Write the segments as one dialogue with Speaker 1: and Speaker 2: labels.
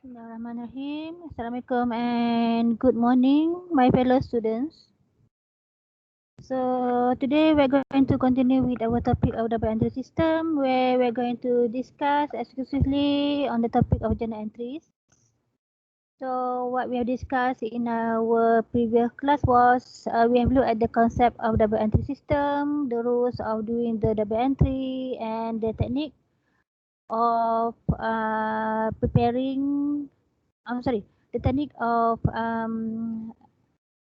Speaker 1: Bismillahirrahmanirrahim. Assalamualaikum and good morning, my fellow students. So today we're going to continue with our topic of double entry system, where we're going to discuss exclusively on the topic of journal entries. So what we have discussed in our previous class was we have looked at the concept of double entry system, the rules of doing the double entry, and the technique of preparing. The technique of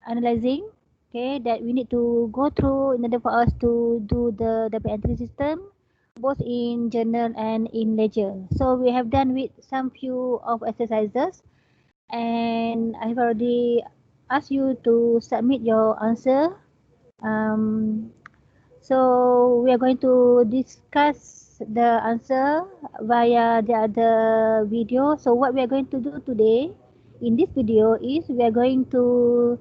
Speaker 1: analyzing, okay, that we need to go through in order for us to do the double entry system, both in journal and in ledger. So we have done with some few of exercises, and I've already asked you to submit your answer. Um, so we are going to discuss the answer via the other video. So what we are going to do today in this video is we are going to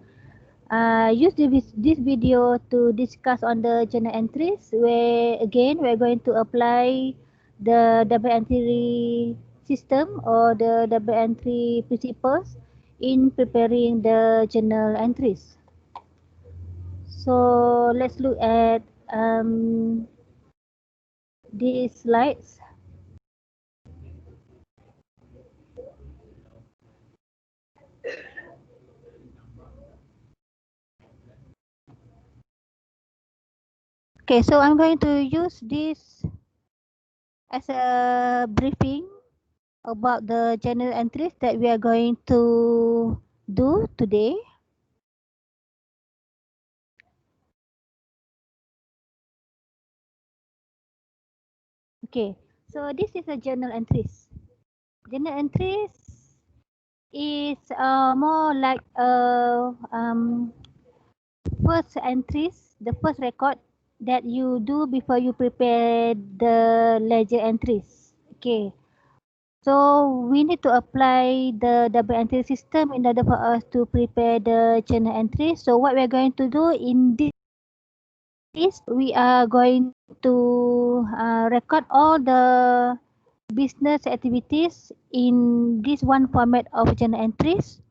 Speaker 1: use this video to discuss on the journal entries, where again we are going to apply the double entry system or the double entry principles in preparing the journal entries. So let's look at these slides. Okay, so I'm going to use this as a briefing about the journal entries that we are going to do today. Okay, so this is a journal entries. Journal entries is more like first entries, the first record that you do before you prepare the ledger entries. Okay, so we need to apply the double entry system in order for us to prepare the journal entry. So what we're going to do in this, we are going to record all the business activities in this one format of journal entries.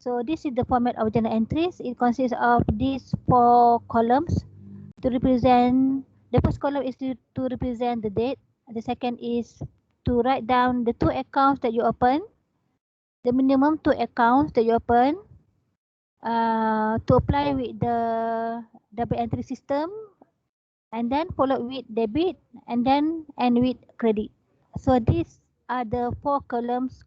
Speaker 1: So this is the format of journal entries. It consists of these 4 columns to represent. The first column is to represent the date. The second is to write down the 2 accounts that you open, the minimum 2 accounts that you open, to apply with the double entry system, and then followed with debit, and then end with credit. So these are the 4 columns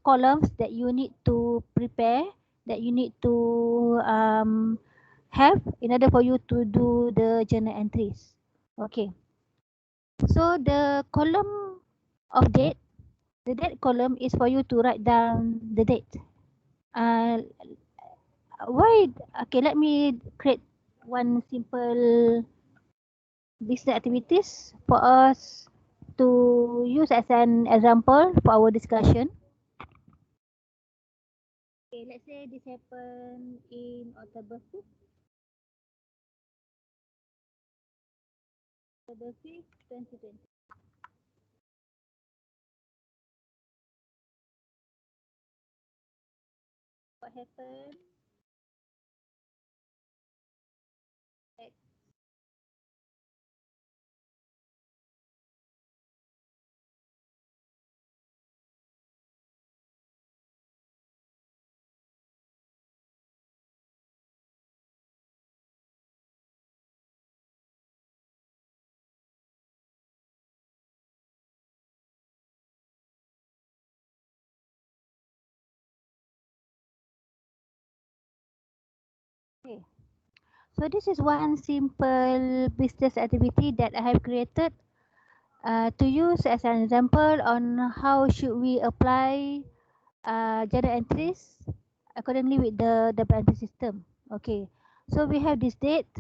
Speaker 1: that you need to prepare, that you need to have in order for you to do the journal entries. Okay, so the column of date, the date column is for you to write down the date. uh, why? Okay, let me create one simple business activities for us to use as an example for our discussion. Okay, let's say this happened in October 5th. October 5th, 2020. What happened? At okay. So this is one simple business activity that I have created to use as an example on how should we apply journal entries accordingly with the double entry system. Okay, so we have this date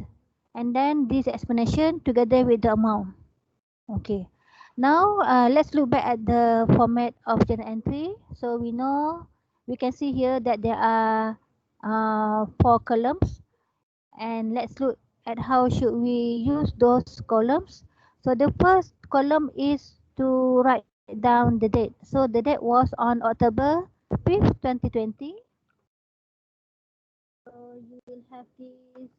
Speaker 1: and then this explanation together with the amount. Okay, now let's look back at the format of journal entry. So we know, we can see here that there are 4 columns, and let's look at how should we use those columns. So the first column is to write down the date. So the date was on October 5th, 2020. So you will have this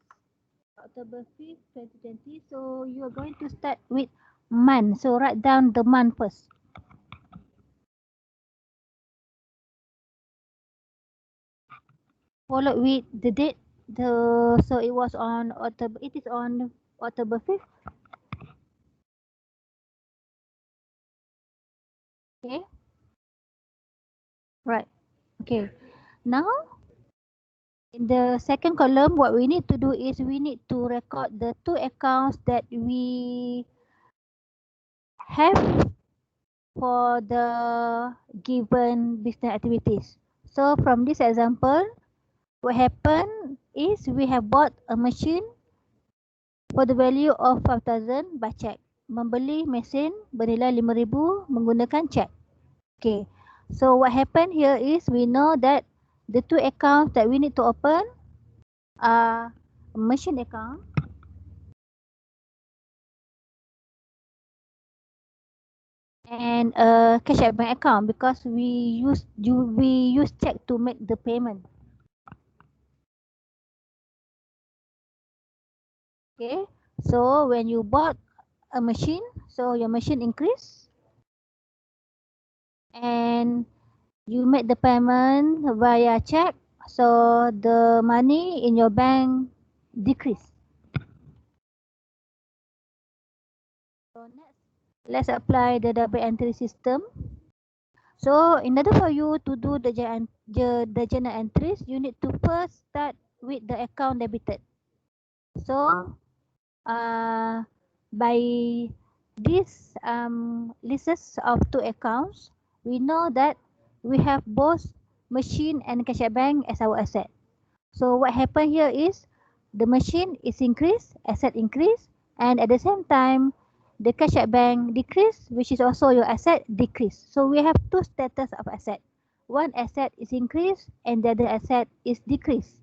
Speaker 1: October 5th, 2020. So you are going to start with month. So write down the month first. Followed with the date. So it was on October. It is on October 5th. Okay. Right. Okay. Now in the second column, what we need to do is we need to record the two accounts that we have for the given business activities. So from this example, what happened is we have bought a machine for the value of 5,000 by check. Membeli mesin bernilai 5,000 menggunakan cek. Okay. So what happened here is we know that the two accounts that we need to open are a machine account and a cash at bank account because we use check to make the payment. Okay. So when you bought a machine, so your machine increase and you make the payment via check, so the money in your bank decrease. So next, let's apply the double entry system. So in order for you to do the journal entries, you need to first start with the account debited. So by this lists of two accounts, we know that we have both machine and cash at bank as our asset. So what happened here is the machine is increased, asset increase, and at the same time the cash at bank decrease, which is also your asset decrease. So we have two status of asset. One asset is increased and the other asset is decreased.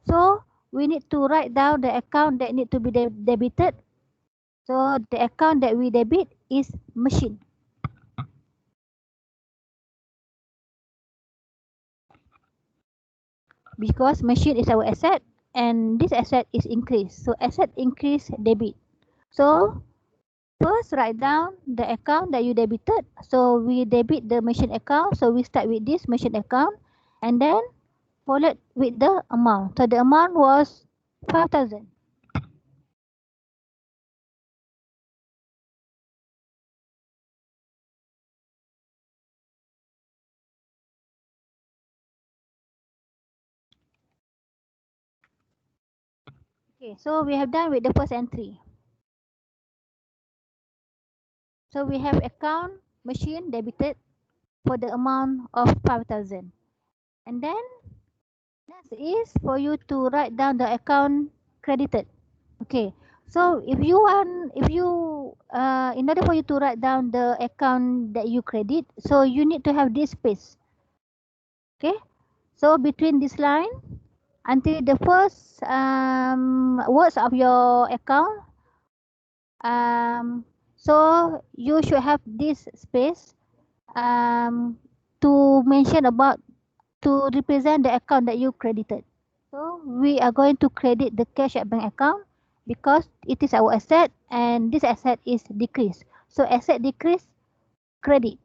Speaker 1: So we need to write down the account that need to be debited. So the account that we debit is machine. Because machine is our asset and this asset is increased. So asset increase debit. So first write down the account that you debited. So we debit the machine account. So we start with this machine account and then followed with the amount. So the amount was 5,000. Okay, so we have done with the first entry. So we have account machine debited for the amount of 5,000. And then next is for you to write down the account credited. Okay. So in order for you to write down the account that you credit, so you need to have this space. Okay. So between this line until the first words of your account, so you should have this space to mention about to represent the account that you credited. So we are going to credit the cash at bank account because it is our asset and this asset is decreased. So asset decrease, credit.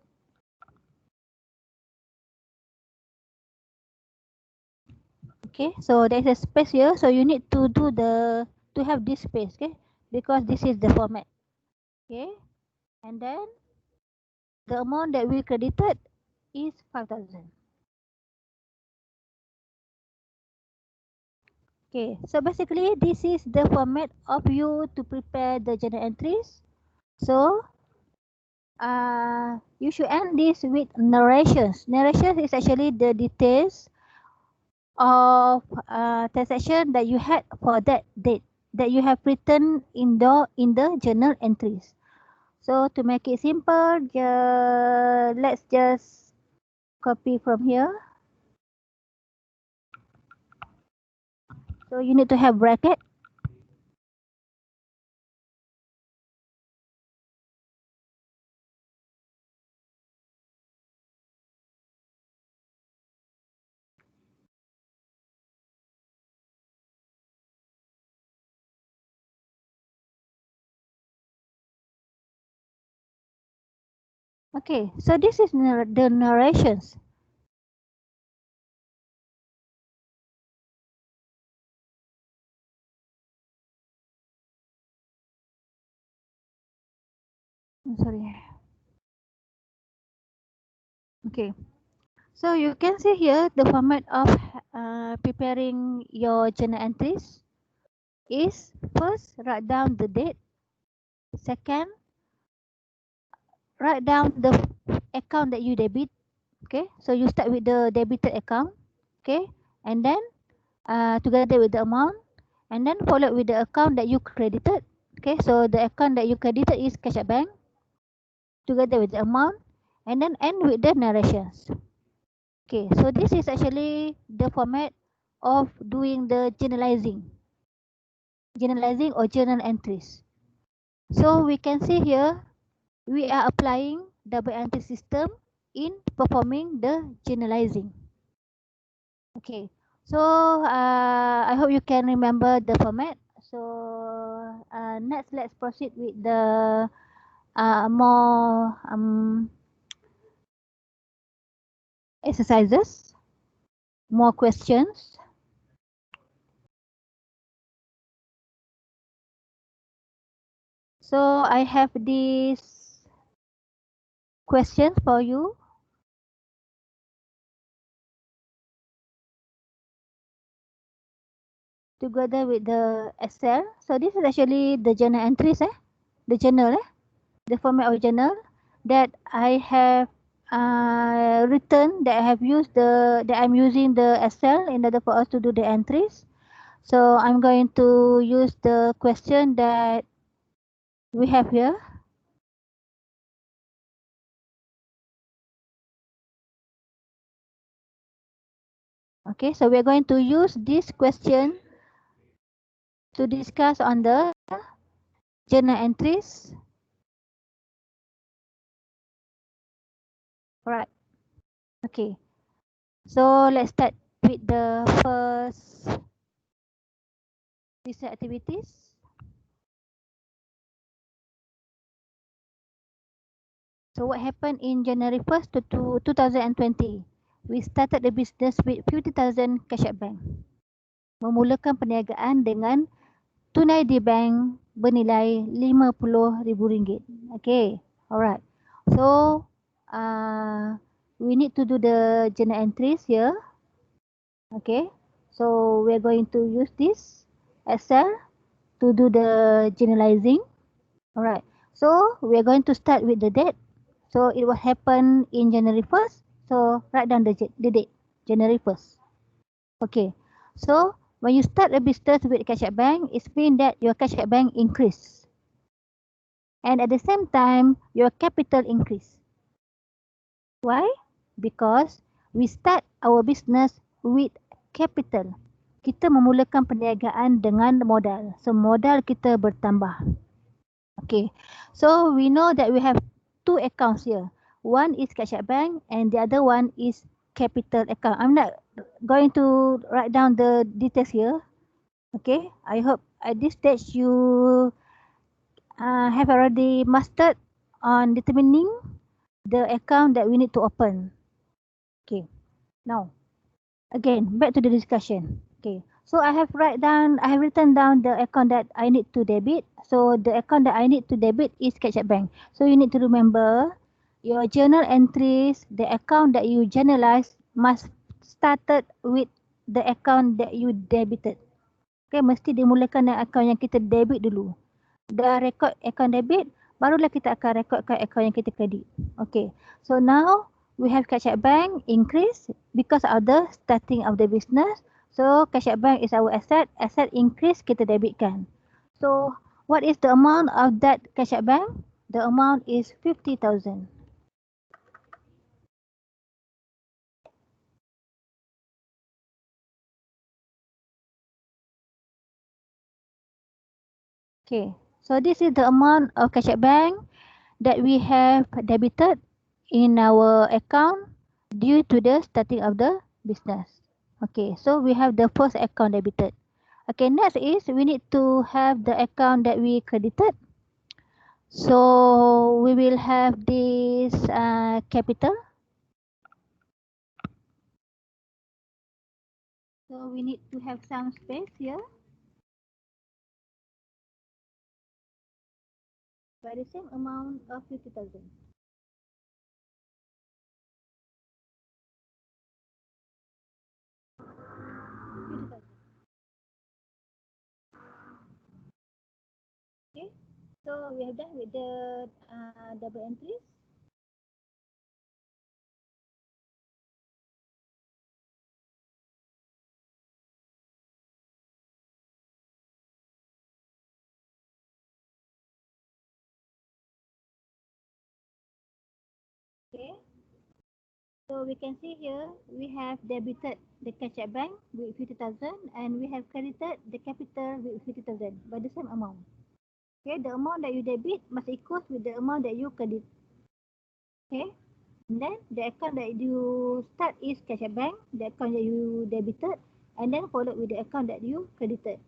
Speaker 1: Okay, so there's a space here. So you need to to have this space, okay, because this is the format. Okay, and then the amount that we credited is 5,000. Okay, so basically this is the format of you to prepare the journal entries. So you should end this with narrations. Narration is actually the details of transaction that you had for that date that you have written in the journal entries. So to make it simple, let's just copy from here. So you need to have bracket. Okay, so this is the narrations. Sorry. Okay, so you can see here the format of preparing your journal entries is first write down the date, second write down the account that you debit. Okay, so you start with the debited account. Okay, and then together with the amount, and then followed with the account that you credited. Okay, so the account that you credited is cash at bank together with the amount, and then end with the narrations. Okay, so this is actually the format of doing the generalizing or journal entries. So we can see here we are applying double entry system in performing the generalizing. Okay, so I hope you can remember the format. So next, let's proceed with the more exercises, more questions. So I have these questions for you. Together with the Excel. So this is actually the journal entries, the journal, the format of journal that I have written, that I have used that I'm using the Excel in order for us to do the entries. So I'm going to use the question that we have here. Okay, so we're going to use this question to discuss on the journal entries. Alright, okay. So let's start with the first research activities. So what happened in January 1st to 2020? We started the business with 50,000 cash at bank. Memulakan perniagaan dengan tunai di bank bernilai RM50,000. Okay, alright. So we need to do the journal entries here. Okay, so we're going to use this Excel to do the generalizing. Alright, so we're going to start with the date. So it will happen in January 1st. So write down the date, January 1st. Okay, so when you start a business with cash at bank, it means that your cash at bank increase. And at the same time, your capital increase. Why? Because we start our business with capital. Kita memulakan perniagaan dengan modal. So modal kita bertambah. Okay, so we know that we have two accounts here. One is cash at bank and the other one is capital account. I'm not going to write down the details here. Okay, I hope at this stage you have already mastered on determining the account that we need to open. Okay, now again back to the discussion. Okay, so I have written down the account that I need to debit. So the account that I need to debit is cash at bank. So you need to remember your journal entries, the account that you journalize must started with the account that you debited. Okay, mesti dimulakan dengan account yang kita debit dulu. Dah record account debit, barulah kita akan recordkan account yang kita credit. Okay, so now we have cash at bank increase because of the starting of the business. So cash at bank is our asset increase kita debitkan. So what is the amount of that cash at bank? The amount is 50,000. Okay, so this is the amount of cash at bank that we have debited in our account due to the starting of the business. Okay, so we have the first account debited. Okay, next is we need to have the account that we credited. So we will have this capital. So we need to have some space here. By the same amount of 50,000. Okay, so we have done with the double entries. Okay, so we can see here we have debited the cash at bank with 50,000 and we have credited the capital with 50,000 by the same amount. Okay, the amount that you debit must equal with the amount that you credit. Okay, and then the account that you start is cash at bank, the account that you debited, and then followed with the account that you credited.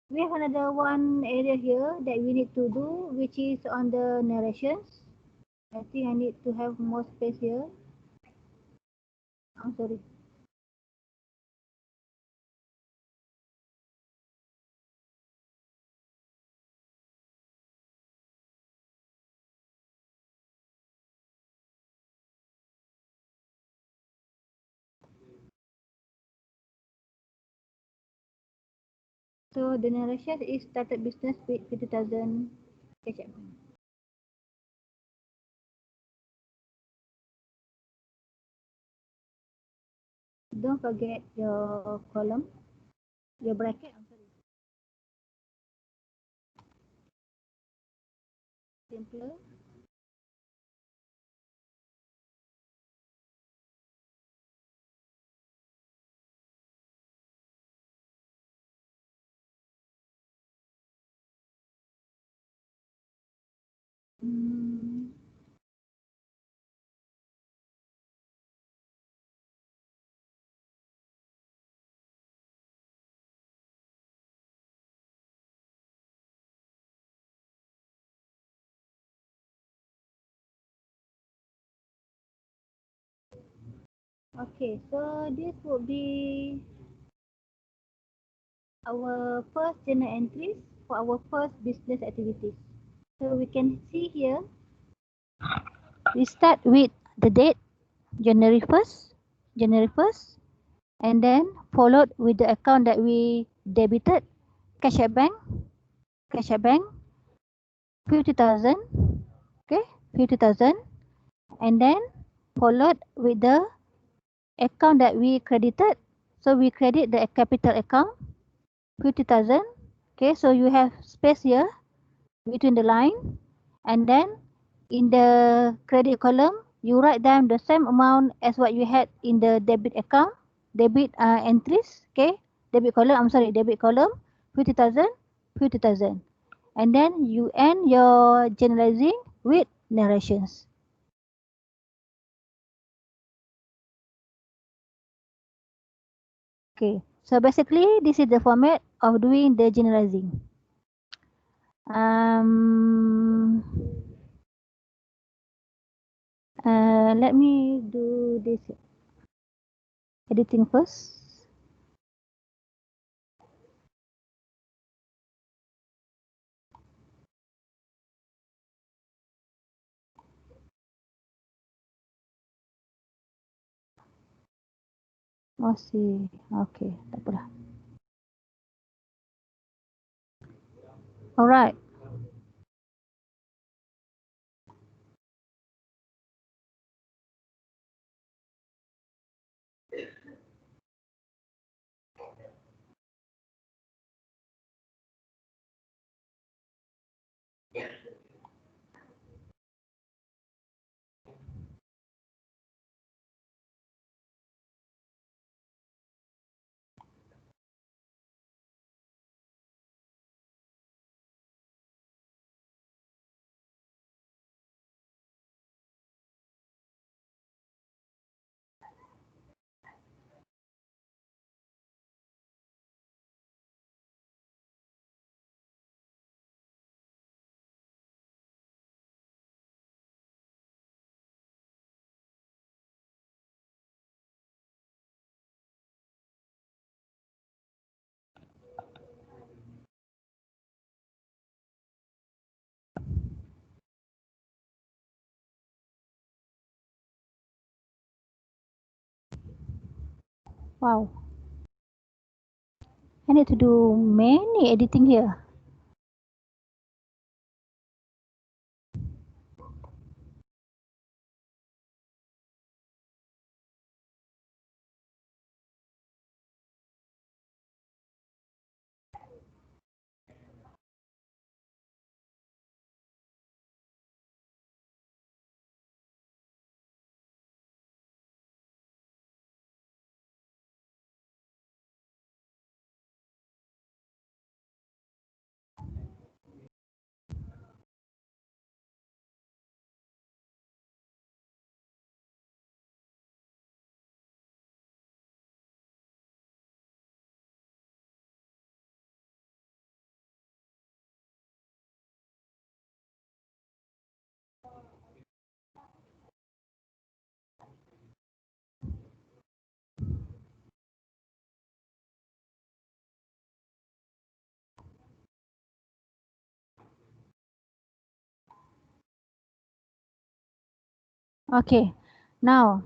Speaker 1: We have another one area here that we need to do, which is on the narrations. I think I need to have more space here. I'm sorry. So the narration is started business with 50,000 cash at bank. Don't forget your column, your bracket. I'm sorry. Simpler. Mm, okay, so this would be our first journal entries for our first business activities. So we can see here, we start with the date, January 1st, January 1st, and then followed with the account that we debited, cash at bank, cash at bank, 50,000, okay, 50,000, and then followed with the account that we credited. So we credit the capital account, 50,000, okay, so you have space here between the line, and then in the credit column, you write down the same amount as what you had in the debit account, debit entries, okay, debit column, I'm sorry, debit column, 50,000, 50,000. And then you end your generalizing with narrations. Okay, so basically this is the format of doing the generalizing. Um, Let me do this editing first. Masih, okay, tak apalah. Alright, Wow. I need to do many editing here. Okay, now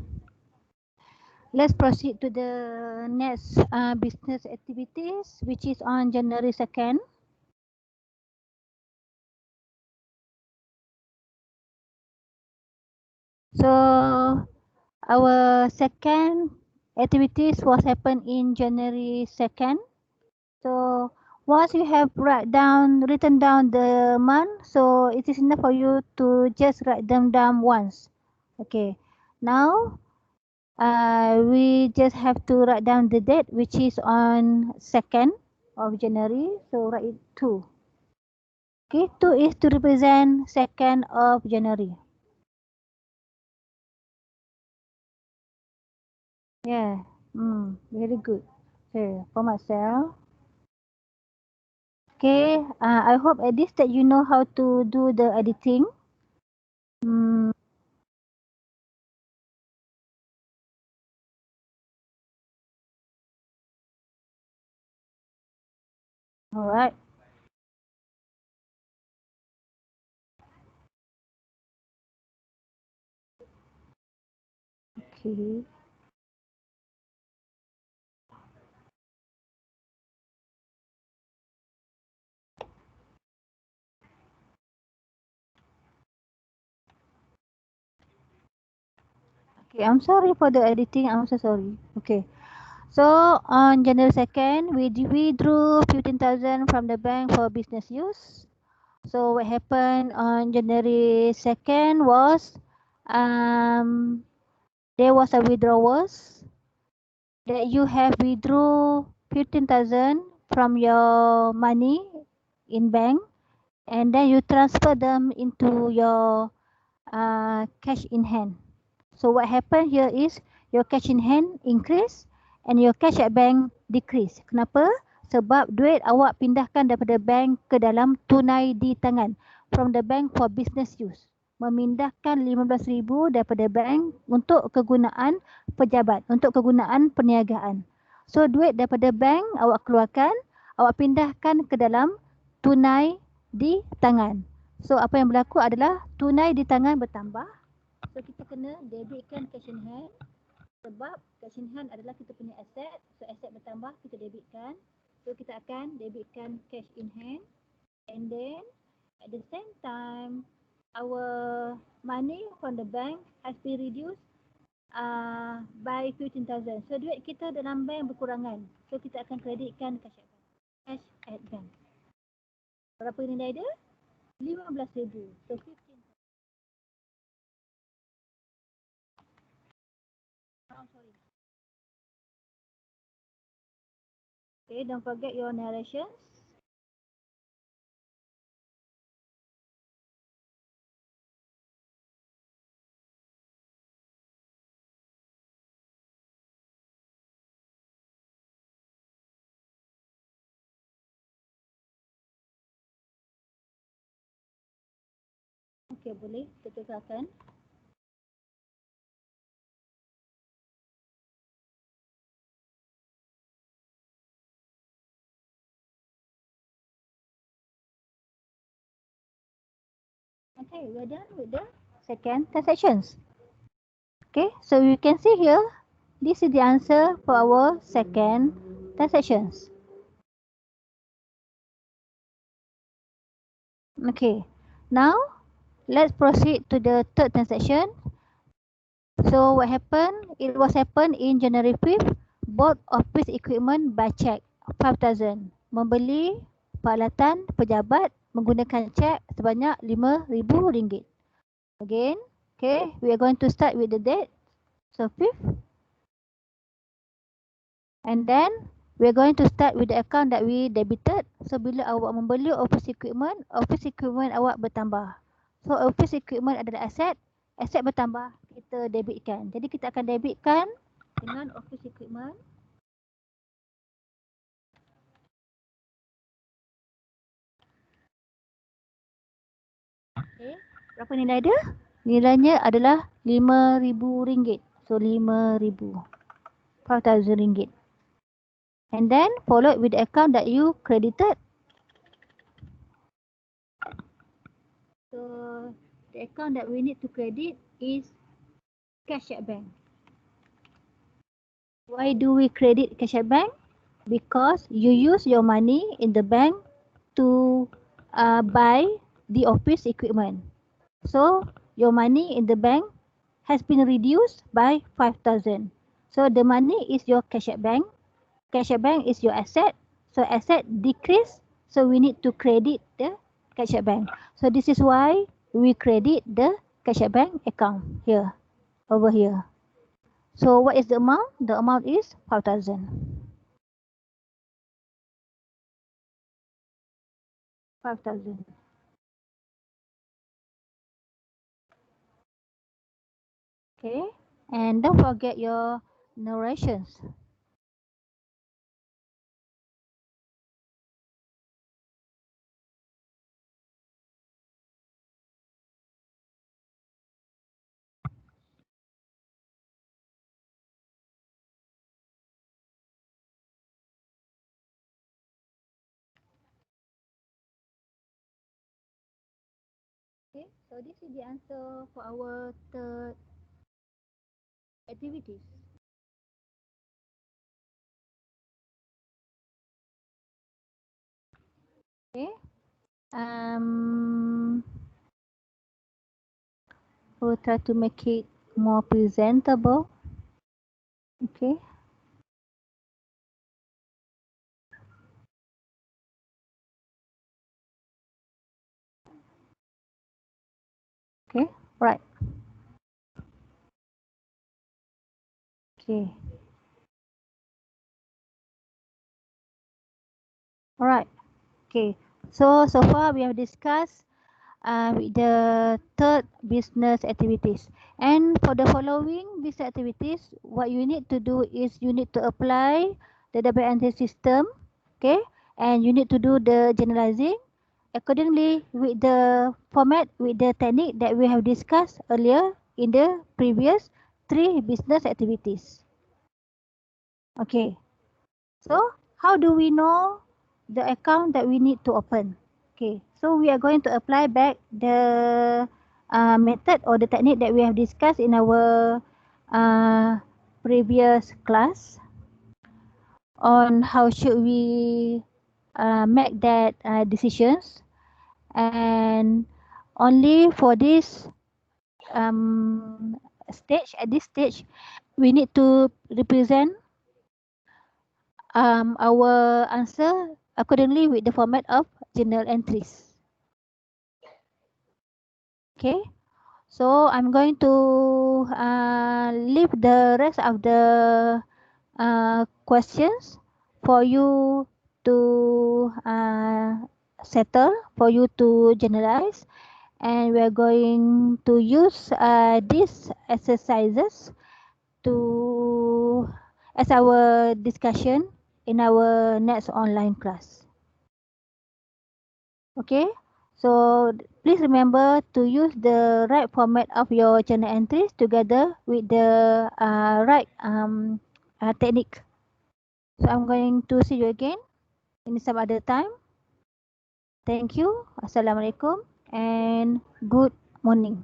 Speaker 1: let's proceed to the next business activities, which is on January 2nd. So our second activities was happened in January 2nd. So once you have written down the month, so it is enough for you to just write them down once. Okay. Now we just have to write down the date, which is on 2nd of January. So write it 2. Okay, 2 is to represent 2nd of January. Yeah, very good. Okay, for myself. Okay, I hope at this that you know how to do the editing. Mm, all right. Okay. Okay, I'm sorry for the editing. I'm so sorry. Okay. So on January 2nd, we withdrew 15,000 from the bank for business use. So what happened on January 2nd was um, there was a withdrawals that you have withdraw 15,000 from your money in bank, and then you transfer them into your cash in hand. So what happened here is your cash in hand increase and your cash at bank decrease. Kenapa? Sebab duit awak pindahkan daripada bank ke dalam tunai di tangan. From the bank for business use. Memindahkan 15,000 daripada bank untuk kegunaan pejabat, untuk kegunaan perniagaan. So duit daripada bank awak keluarkan, awak pindahkan ke dalam tunai di tangan. So apa yang berlaku adalah tunai di tangan bertambah. So kita kena debitkan cash in hand sebab cash in hand adalah kita punya aset. So aset bertambah kita debitkan. So kita akan debitkan cash in hand, and then at the same time our money from the bank has been reduced by 15,000. So duit kita dalam bank berkurangan. So kita akan kreditkan cash at bank. Cash at bank. Berapa nilai dia? 15,000. So 15. Oh, sorry. Okay, don't forget your narrations. Okey, boleh ketukarkan. Okay, we're done with the second transactions. Okay, so you can see here this is the answer for our second transactions. Okay, now let's proceed to the third transaction. So what happened? It was happened in January 5th. Bought office equipment by check 5,000. Membeli peralatan pejabat menggunakan cek sebanyak RM5,000. Again, okay, we are going to start with the date. So 5th. And then we are going to start with the account that we debited. So bila awak membeli office equipment awak bertambah. So office equipment adalah aset, aset bertambah, kita debitkan. Jadi kita akan debitkan dengan office equipment. Okay, berapa nilai dia? Nilainya adalah RM5,000. So RM5,000. RM5,000. And then followed with the account that you credited. So the account that we need to credit is cash at bank. Why do we credit cash at bank? Because you use your money in the bank to buy the office equipment. So your money in the bank has been reduced by 5,000. So the money is your cash at bank. Cash at bank is your asset. So asset decrease. So we need to credit the cash at bank. So this is why we credit the cash at bank account here, over here. So what is the amount? The amount is 5,000. 5,000. Okay, and don't forget your narrations. Okay, so this is the answer for our third activities. Okay, we'll try to make it more presentable. Okay. Okay, right. Okay. Alright. Okay. So far we have discussed with the third business activities. And for the following business activities, what you need to do is you need to apply the WNT system, okay? And you need to do the generalizing accordingly with the format, with the technique that we have discussed earlier in the previous 3 business activities. Okay. So how do we know the account that we need to open? Okay, so we are going to apply back the method or the technique that we have discussed in our previous class on how should we make that decisions. And only for this stage, at this stage, we need to represent our answer accordingly with the format of journal entries. Okay, so I'm going to leave the rest of the questions for you to settle, for you to generalize, and we are going to use these exercises to as our discussion in our next online class. Okay, so please remember to use the right format of your journal entries together with the right technique. So I'm going to see you again in some other time. Thank you. Assalamualaikum and good morning.